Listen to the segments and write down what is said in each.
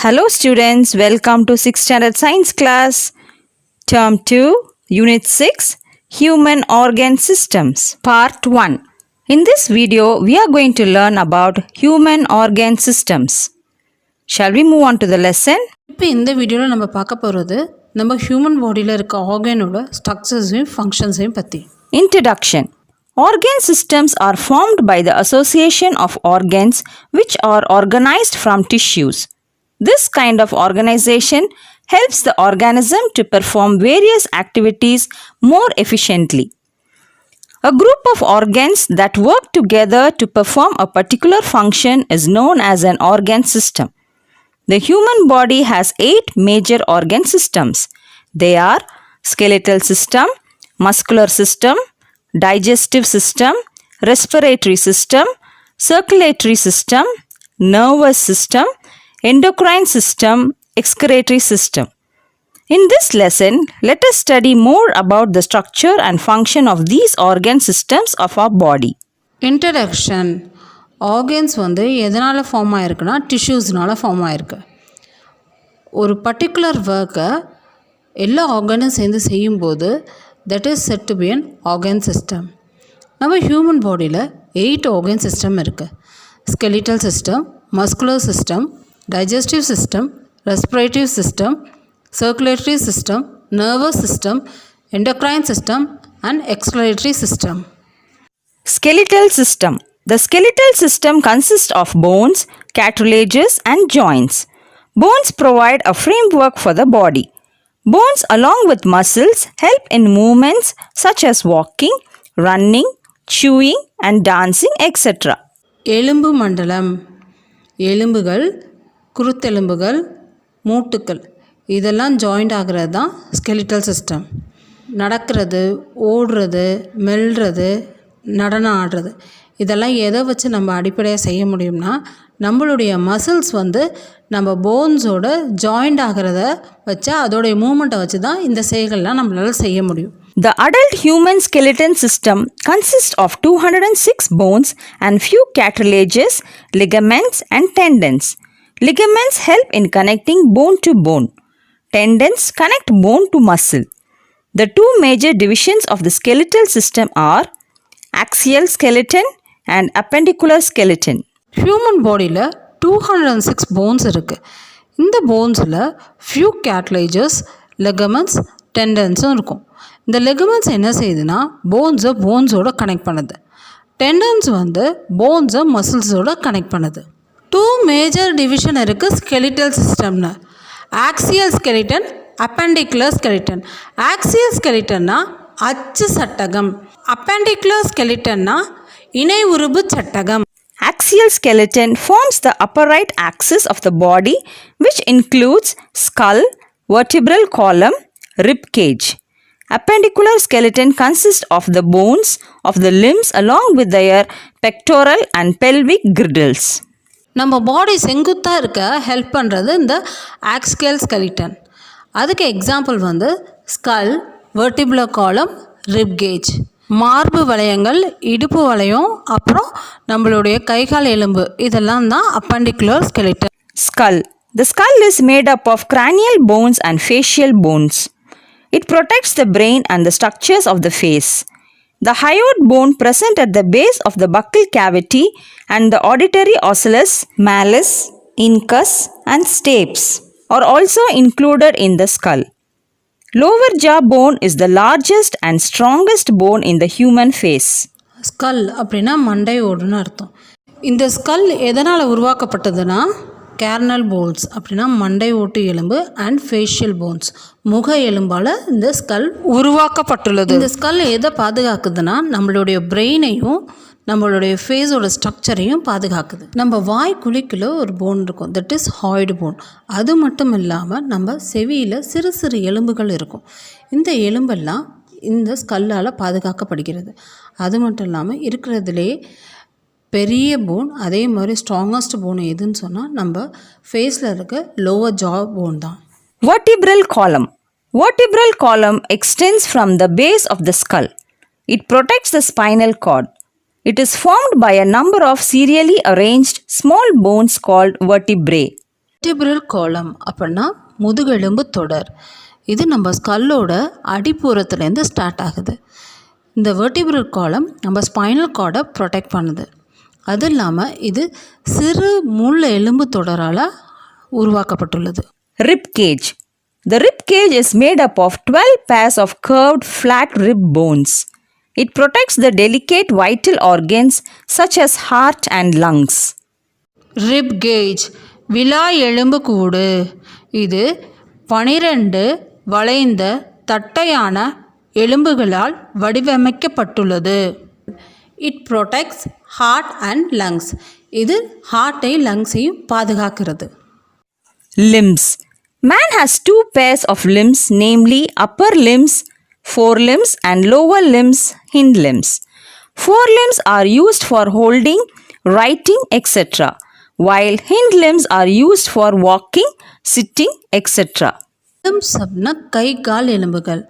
Hello students, welcome to 6th standard science class, term 2, unit 6, human organ systems, part 1. In this video, we are going to learn about human organ systems. Shall we move on to the lesson? இப்போ இந்த வீடியோவில் நம்ம பார்க்க போகிறது நம்ம human பாடியில் இருக்க ஆர்கனோட ஸ்ட்ரக்சர்ஸையும் ஃபங்க்ஷன்ஸையும் பற்றி. Introduction. Organ systems are formed by the association of organs which are organized from tissues. This kind of organization helps the organism to perform various activities more efficiently. A group of organs that work together to perform a particular function is known as an organ system. The human body has 8 major organ systems. They are skeletal system, muscular system, digestive system, respiratory system, circulatory system, nervous system, endocrine system, excretory system. In this lesson, let us study more about the structure and function of these organ systems of our body. Introduction. Organs எதனால் form ஆகிருக்குன்னா டிஷ்யூஸ்னால் form ஆகிருக்கு. ஒரு particular ஒர்க்கை எல்லா ஆர்கனும் சேர்ந்து செய்யும்போது that is set to be an organ system. நம்ம human பாடியில் 8 organ system இருக்குது. Skeletal system, muscular system, digestive system, respiratory system, circulatory system, nervous system, endocrine system and excretory system. Skeletal system. The skeletal system consists of bones, cartilages and joints. Bones provide a framework for the body. Bones along with muscles help in movements such as walking, running, chewing and dancing etc. எலும்பு மண்டலம். எலும்புகள், குருத்தெலும்புகள், மூட்டுக்கள் இதெல்லாம் joint ஆகிறது தான் skeletal system. நடக்கிறது, ஓடுறது, மெல்றது, நடனம் ஆடுறது இதெல்லாம் எதை வச்சு நம்ம அடிப்படையாக செய்ய முடியும்னா நம்மளுடைய மசில்ஸ் நம்ம போன்ஸோட ஜாயிண்ட் ஆகிறத வச்சு அதோடைய மூமெண்ட்டை வச்சு தான் இந்த செயல்கள்லாம் நம்மளால் செய்ய முடியும். The adult human skeleton system consists of 206 bones and few cartilages, ligaments and tendons. Ligaments help in connecting bone to bone. Tendons connect bone to muscle. The two major divisions of the skeletal system are axial skeleton and appendicular skeleton. Human பாடியில் 206 bones இருக்குது. இந்த போன்ஸில் few கேட்லேஜஸ், ligaments, டெண்டன்ஸும் இருக்கும். இந்த ligaments என்ன செய்யுதுன்னா போன்ஸோட connect பண்ணுது. டெண்டன்ஸ் போன்ஸை மசில்ஸோட connect பண்ணுது. 2 major division இருக்குது ஸ்கெலிட்டல் சிஸ்டம்னு. Axial skeleton, appendicular skeleton. Axial ஸ்கெலிட்டன்னா அச்சு சட்டகம், அப்பெண்டிகுலர் ஸ்கெலிட்டன்னா இணை உறுப்பு சட்டகம். Axial skeleton forms the upper right axis of the body, which includes skull, vertebral column, rib cage. Appendicular skeleton consists of the bones of the limbs along with their pectoral and pelvic girdles. நம்ம பாடி செங்குத்தாக இருக்க help பண்ணுறது இந்த axial skeleton. அதுக்கு example skull, வெர்டிபுலர் காலம், rib gauge. மார்பு வளையங்கள், இடுப்பு வளையம், அப்புறம் நம்மளுடைய கைகால் எலும்பு இதெல்லாம் தான் அப்பெண்டிகுலர் skeleton. Skull. The skull is made up of cranial bones and facial bones. It protects the brain and the structures of the face. The hyoid bone present at the base of the buccal cavity and the auditory ocellus, malleus, incus and stapes are also included in the skull. Lower jaw bone is the largest and strongest bone in the human face. Skull அப்படின்னா மண்டை ஓடுன்னு அர்த்தம். இந்த skull எதனால் உருவாக்கப்பட்டதுன்னா colonel bones அப்படின்னா மண்டை ஓட்டு எலும்பு and facial bones முக எலும்பால் இந்த ஸ்கல் உருவாக்கப்பட்டுள்ளது. இந்த ஸ்கல் எதை பாதுகாக்குதுன்னா நம்மளுடைய பிரெயினையும் நம்மளுடைய ஃபேஸோட ஸ்ட்ரக்சரையும் பாதுகாக்குது. நம்ம வாய் குழிக்குள்ள ஒரு போன் இருக்கும், தட் இஸ் ஹாய்டு போன். அது மட்டும் இல்லாமல் நம்ம செவியில் சிறு சிறு எலும்புகள் இருக்கும். இந்த எலும்பெல்லாம் இந்த ஸ்கல்லால் பாதுகாக்கப்படுகிறது. அது மட்டும் இல்லாமல் இருக்கிறதுலே பெரிய போன், அதே மாதிரி ஸ்ட்ராங்கஸ்ட் போன் எதுன்னு சொன்னால் நம்ம ஃபேஸில் இருக்க லோவர் ஜா போன் தான். Vertebral column. Vertebral column extends from the base of the skull. It protects the spinal cord. It is formed by a number of serially arranged small bones called vertebrae. Vertebral காலம் அப்படின்னா முதுகெலும்பு தொடர். இது நம்ம ஸ்கல்லோட அடிப்புறத்துலேருந்து start ஆகுது. இந்த vertebral காலம் நம்ம ஸ்பைனல் கார்டை ப்ரொடெக்ட் பண்ணுது. அது இல்லாமல் இது சிறு முள் எலும்பு தொடரால் உருவாக்கப்பட்டுள்ளது. Rib cage. The rib cage is made up of 12 pairs of curved flat rib bones. It protects the delicate vital organs such as heart and lungs. Rib cage விலா எலும்பு கூடு. இது 12 வளைந்த தட்டையான எலும்புகளால் வடிவமைக்கப்பட்டுள்ளது. It protects heart and lungs. இது ஹார்ட்டை லங்ஸையும் பாதுகாக்கிறது. Limbs. Man has 2 pairs of limbs, namely upper limbs, forelimbs, and lower limbs, hind limbs. Forelimbs are used for holding, writing, etc., while hind limbs are used for walking, sitting, etc. Limbs அப்படின்னா கை கால் எலும்புகள்.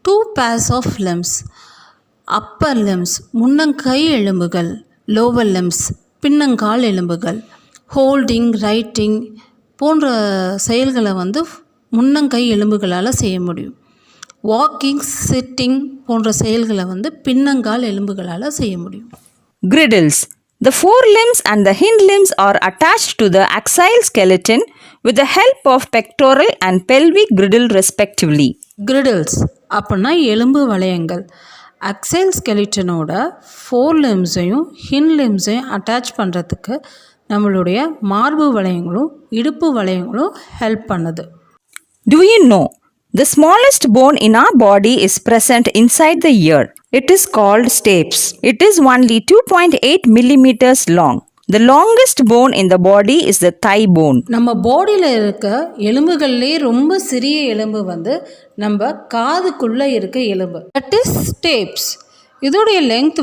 2 pairs of limbs. Upper limbs முன்னங்கை எலும்புகள். Lower limbs பின்னங்கால் எலும்புகள். Holding, writing போன்ற செயல்களை முன்னங்கை எலும்புகளால் செய்ய முடியும். வாக்கிங், சிட்டிங் போன்ற செயல்களை பின்னங்கால் எலும்புகளால் செய்ய முடியும். Griddles. The forelimbs and the hind limbs are attached to the axial skeleton with the help of pectoral and pelvic griddle respectively. கிரிடில்ஸ் அப்படின்னா எலும்பு வளையங்கள். அக்சைல் ஸ்கெலிட்டனோட 4 லிம்ஸையும் ஹிண்ட் லிம்ஸையும் அட்டாச் பண்ணுறதுக்கு நம்மளுடைய மார்பு வளையங்களும் இடுப்பு வளையங்களும் ஹெல்ப் பண்ணுது. Do you know the smallest bone in our body is present inside the ear? It is called stapes. It is only 2.8 millimeters long. The longest bone in the body is the thigh bone. நம்ம பாடியில் இருக்க எலும்புகள்லேயே ரொம்ப சிறிய எலும்பு நம்ம காதுக்குள்ளே இருக்க எலும்பு. That is steps. இதோடைய லெங்த்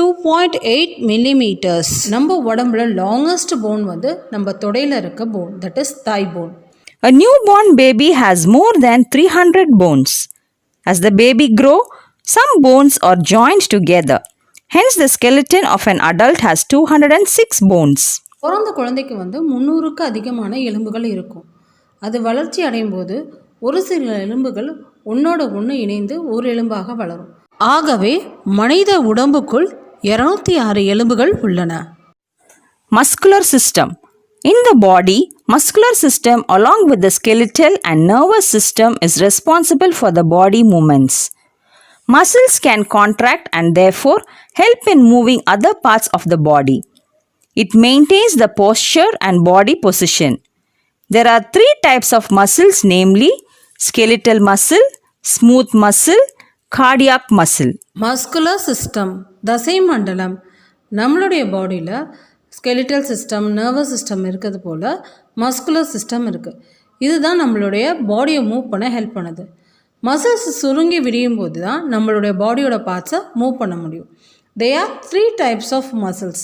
2.8 millimeters. நம்ம உடம்புல லாங்கஸ்ட் போன் நம்ம தொடையில் இருக்க போன். தட் இஸ் தாய் phone. A newborn baby has more than 300 bones. As the baby grows, some bones are joined together. Hence, the skeleton of an adult has 206 bones. பிறந்த குழந்தைக்கு 300க்கு அதிகமான எலும்புகள் இருக்கும். அது வளர்ச்சி அடையும் போது ஒரு சில எலும்புகள் ஒன்னோட ஒன்று இணைந்து ஒரு எலும்பாக வளரும். ஆகவே மனித உடம்புக்குள் 206 எலும்புகள் உள்ளன. Muscular system. In the body, muscular system along with the skeletal and nervous system is responsible for the body movements. Muscles can contract and therefore help in moving other parts of the body. It maintains the posture and body position. There are 3 types of muscles, namely skeletal muscle, smooth muscle, cardiac muscle. Muscular system தசை மண்டலம். நம்மளுடைய பாடியில் skeletal system, nervous system இருக்கிறது போல் muscular system இருக்குது. இதுதான் நம்மளுடைய பாடியை move பண்ண ஹெல்ப் பண்ணுது. மசில்ஸ் சுருங்கி விரியும் போது தான் நம்மளுடைய பாடியோட பார்ட்ஸை மூவ் பண்ண முடியும். There are 3 types of muscles,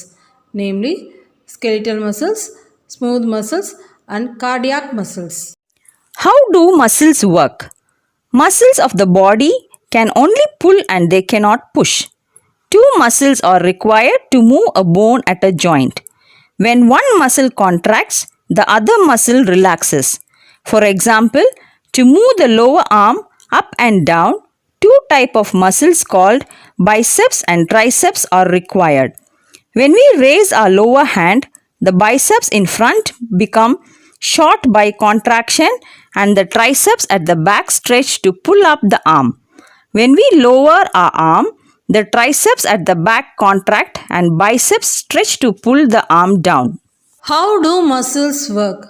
namely skeletal muscles, smooth muscles and cardiac muscles. How do muscles work? Muscles of the body can only pull and they cannot push. 2 muscles are required to move a bone at a joint. When one muscle contracts, the other muscle relaxes. For example, to move the lower arm up and down, 2 types of muscles called biceps and triceps are required. When we raise our lower hand, the biceps in front become short by contraction and the triceps at the back stretch to pull up the arm. When we lower our arm, the triceps at the back contract and biceps stretch to pull the arm down. How do muscles work?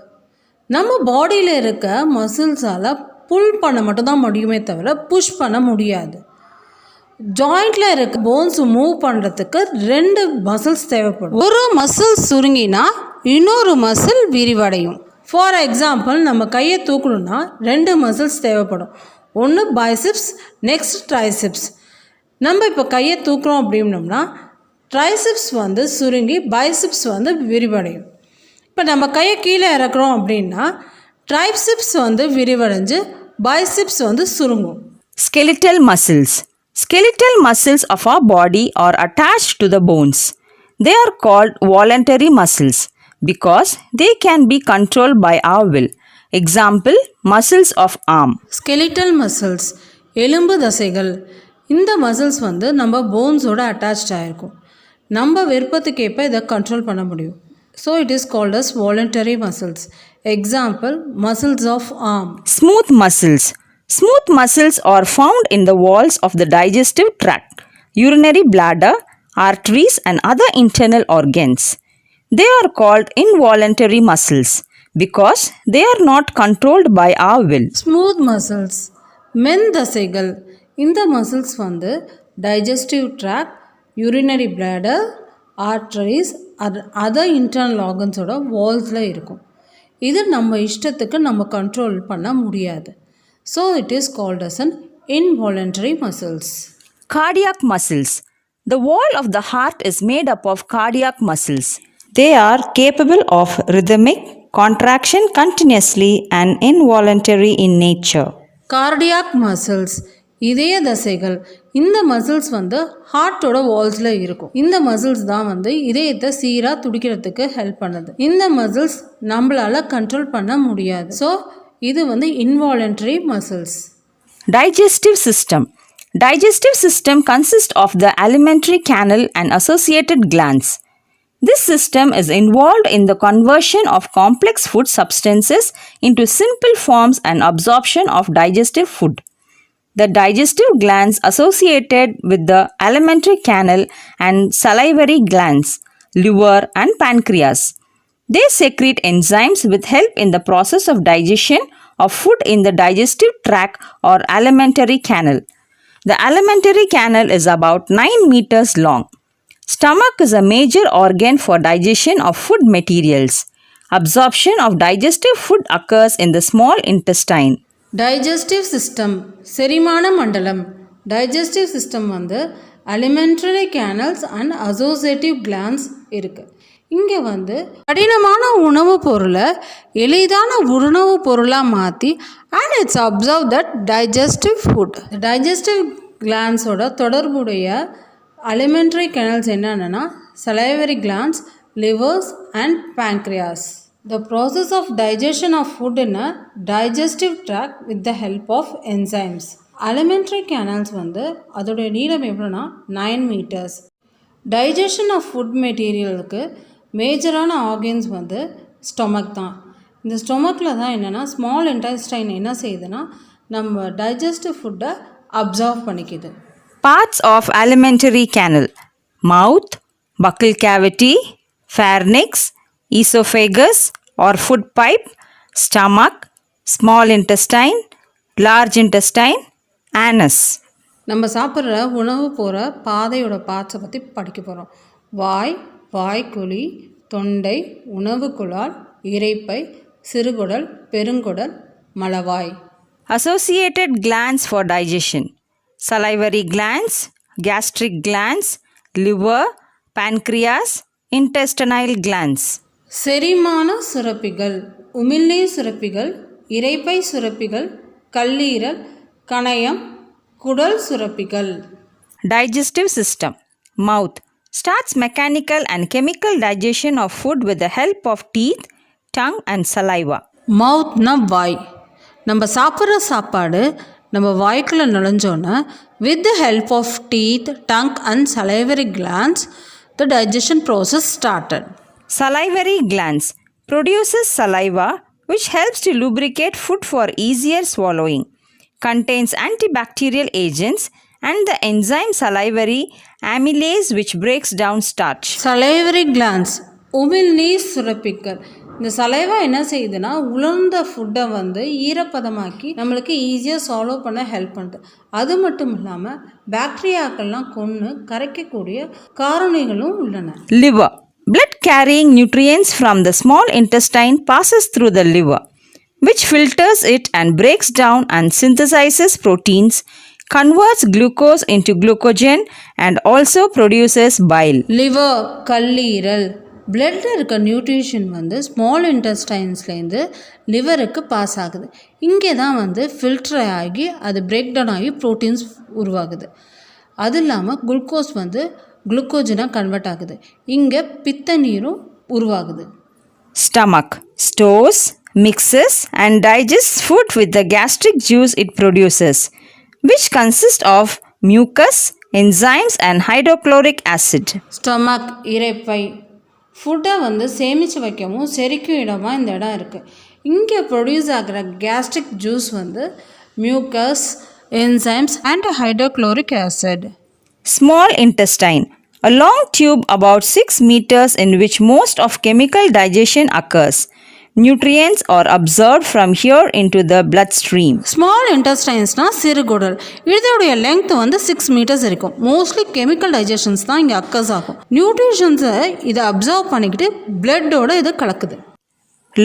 நம்ம பாடியில் இருக்க மசில்ஸால் புல் பண்ண மட்டும்தான் முடியுமே தவிர push பண்ண முடியாது. ஜாயிண்டில் இருக்க போன்ஸ் மூவ் பண்ணுறதுக்கு 2 மசில்ஸ் தேவைப்படும். ஒரு மசில் சுருங்கினா இன்னொரு மசில் விரிவடையும். ஃபார் எக்ஸாம்பிள், நம்ம கையை தூக்கணும்னா 2 மசில்ஸ் தேவைப்படும். ஒன்று பைசெப்ஸ், நெக்ஸ்ட் ட்ரைசெப்ஸ். நம்ம இப்போ கையை தூக்குறோம் அப்படின்னோம்னா ட்ரைசெப்ஸ் சுருங்கி பைசெப்ஸ் விரிவடையும். இப்போ நம்ம கையை கீழே இறக்குறோம் அப்படின்னா ட்ரைசெப்ஸ் விரிவடைஞ்சு பைசெப்ஸ் சுருங்கும். Skeletal muscles. Skeletal muscles of our body are attached to the bones. They are called voluntary muscles because they can be controlled by our will. Example, muscles of arm. skeletal muscles எலும்பு தசைகள். இந்த muscles வந்து நம்ம போன்ஸோட attached ஆகிருக்கும். நம்ம விருப்பத்துக்கேற்ப இதை control பண்ண முடியும். So it is called as voluntary muscles. Example, muscles of arm. Smooth muscles. Smooth muscles are found in the walls of the digestive tract, urinary bladder, arteries and other internal organs. They are called involuntary muscles because they are not controlled by our will. Smooth muscles மென் தசைகள். இந்த muscles வந்து digestive tract, urinary bladder, arteries other internal ஆர்கன்ஸோட வால்ஸில் இருக்கும். இது நம்ம இஷ்டத்துக்கு நம்ம கண்ட்ரோல் பண்ண முடியாது. So it is called as an involuntary muscles. Cardiac muscles. The wall of the heart is made up of cardiac muscles. They are capable of rhythmic contraction continuously and involuntary in nature. Cardiac muscles இதய தசைகள். இந்த muscles வந்து ஹார்ட்டோட வால்ஸில் இருக்கும். இந்த muscles தான் வந்து இதயத்தை சீராக துடிக்கிறதுக்கு ஹெல்ப் பண்ணுது. இந்த மசில்ஸ் நம்மளால் கண்ட்ரோல் பண்ண முடியாது. ஸோ இது வந்து involuntary muscles. Digestive system. Digestive system consists of the alimentary canal and associated glands. This system is involved in the conversion of complex food substances into simple forms and absorption of digestive food. The digestive glands associated with the alimentary canal and salivary glands, liver and pancreas. They secrete enzymes with help in the process of digestion of food in the digestive tract or alimentary canal. The alimentary canal is about 9 meters long. Stomach is a major organ for digestion of food materials. Absorption of digestive food occurs in the small intestine. Digestive system செரிமான மண்டலம். Digestive system வந்து alimentary canals and associative glands இருக்குது. இங்கே வந்து கடினமான உணவுப் பொருளை எளிதான உணவுப் பொருளாக மாற்றி and it's observe that digestive food. Digestive கிளான்ஸோட தொடர்புடைய அலிமெண்ட்ரி கேனல்ஸ் என்னென்னா salivary glands, livers and pancreas. The process of digestion of food in a digestive tract with the help of enzymes. Alimentary canals வந்து அதோடைய நீளம் எப்படின்னா 9 meters. Digestion of food மெட்டீரியலுக்கு மேஜரான organs வந்து ஸ்டொமக் தான். இந்த ஸ்டொமக்கில் தான் என்னென்னா ஸ்மால் இன்டெஸ்டைன் என்ன செய்யுதுன்னா நம்ம டைஜஸ்டிவ் ஃபுட்டை observe பண்ணிக்குது. Parts of alimentary canal: mouth, buccal cavity, pharynx, esophagus or food pipe, stomach, small intestine, large intestine, anus. நம்ம சாப்பிட்ற உணவு போகிற பாதையோட பார்ட்ஸை பற்றி படிக்க போகிறோம். வாய், வாய்க்குழி, தொண்டை, உணவு குழாய், இரைப்பை, சிறுகுடல், பெருங்குடல், மலவாய். Associated glands for digestion: salivary glands, gastric glands, liver, pancreas, intestinal glands. செரிமான சுரப்பிகள்: உமிழ்நீர் சுரப்பிகள், இரைப்பை சுரப்பிகள், கல்லீரல், கணையம், குடல் சுரப்பிகள். Digestive system: mouth starts mechanical and chemical digestion of food with the help of teeth, tongue and saliva. மவுத்னா வாய். நம்ம சாப்பிட்ற சாப்பாடு நம்ம வாய்க்குள்ளே நுழைஞ்சோன்னா with the help of teeth, tongue and salivary glands the digestion process started. Salivary glands produces saliva which helps to lubricate food for easier swallowing, contains antibacterial agents and the enzyme salivary amylase which breaks down starch. salivary glands உமிழ்நீர் சுரப்பிகள். இந்த saliva என்ன செய்யுதுன்னா உலர்ந்த ஃபுட்டை வந்து ஈரப்பதமாக்கி நம்மளுக்கு ஈஸியாக சால்வ் பண்ண ஹெல்ப் பண்ணுது. அது மட்டும் இல்லாமல் பாக்டீரியாக்கள்லாம் கொன்று கரைக்கக்கூடிய காரணிகளும் உள்ளன. Liver. Blood carrying nutrients from the small intestine passes through the liver, which filters it and breaks down and synthesizes proteins, converts glucose into glucogen and also produces bile. Liver கல்லீரல். பிளட்டில் இருக்க நியூட்ரிஷன் வந்து small இன்டெஸ்டைன்ஸ்லேருந்து லிவருக்கு pass ஆகுது. இங்கே தான் வந்து filter ஆகி அது பிரேக் டவுன் ஆகி ப்ரோட்டீன்ஸ் உருவாகுது. அது இல்லாமல் குளுக்கோஸ் வந்து குளுக்கோஜனாக கன்வெர்ட் ஆகுது. இங்கே பித்த நீரும் உருவாகுது. Stomach stores, mixes, and digests food with the gastric juice it produces, which consists of mucus, enzymes, and hydrochloric acid. Stomach இரைப்பை ஃபுட்டை சேமித்து வைக்கவும் செரிக்கும் இடமாக இந்த இடம் இருக்குது. இங்கே ப்ரொடியூஸ் ஆகிற gastric juice mucus, enzymes and hydrochloric acid. Small intestine, a long tube about 6 meters in which most of chemical digestion occurs. Nutrients are absorbed from here into the bloodstream. Small இன்டெஸ்டைன்ஸ்னால் சிறுகுடல். இதோடைய length 6 metres இருக்கும். Mostly chemical digestions தான் இங்கே occurs ஆகும். நியூட்ரிஷன்ஸை இதை observe பண்ணிக்கிட்டு பிளட்டோட இது கலக்குது.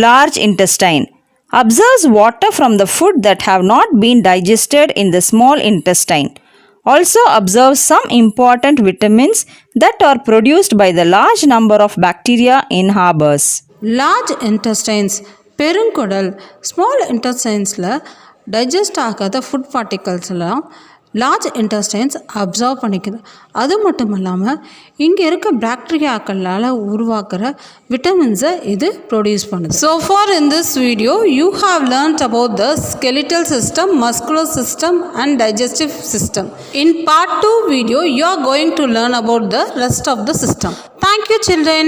Large intestine absorbs water from the food that have not been digested in the small intestine. Also absorbs some important vitamins that are produced by the large number of bacteria in harbors. Large intestines பெருங்குடல். Small இன்டெஸ்டைன்ஸில் digest ஆகாத food பார்ட்டிகல்ஸ்லாம் large intestines observe பண்ணிக்குது. அது மட்டும் இல்லாமல் இங்கே இருக்க பாக்டீரியாக்களால் உருவாக்குற விட்டமின்ஸை இது produce பண்ணுது. So far in this video you have learnt about the skeletal system, muscular system and digestive system. In part 2 video you are going to learn about the rest of the system. Thank you children.